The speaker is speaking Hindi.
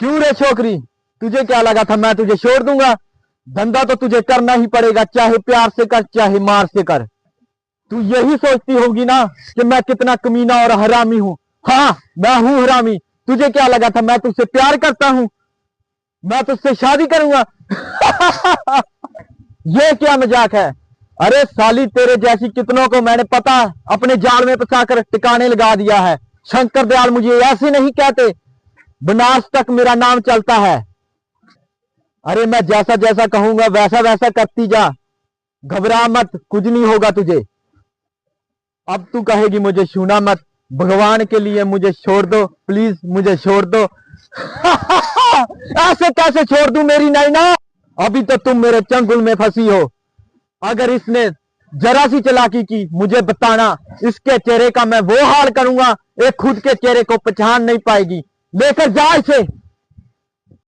क्यों रे छोकरी, तुझे क्या लगा था मैं तुझे छोड़ दूंगा? धंधा तो तुझे करना ही पड़ेगा, चाहे प्यार से कर चाहे मार से कर। तू यही सोचती होगी ना कि मैं कितना कमीना और हरामी हूँ। हाँ, मैं हूँ हरामी। तुझे क्या लगा था मैं तुझसे प्यार करता हूँ? मैं तुझसे शादी करूंगा? ये क्या मजाक है? अरे साली, तेरे जैसी कितनों को मैंने पता अपने जाल में फंसाकर टिकाने लगा दिया है। शंकर दयाल मुझे ऐसे नहीं कहते, बनास तक मेरा नाम चलता है। अरे मैं जैसा जैसा कहूंगा वैसा वैसा करती जा, घबरा मत, कुछ नहीं होगा तुझे। अब तू कहेगी मुझे छूना मत, भगवान के लिए मुझे छोड़ दो, प्लीज मुझे छोड़ दो। ऐसे कैसे छोड़ दूं मेरी नैना? अभी तो तुम मेरे चंगुल में फंसी हो। अगर इसने जरा सी चालाकी की मुझे बताना, इसके चेहरे का मैं वो हाल करूंगा, एक खुद के चेहरे को पहचान नहीं पाएगी। लेकर जा इसे।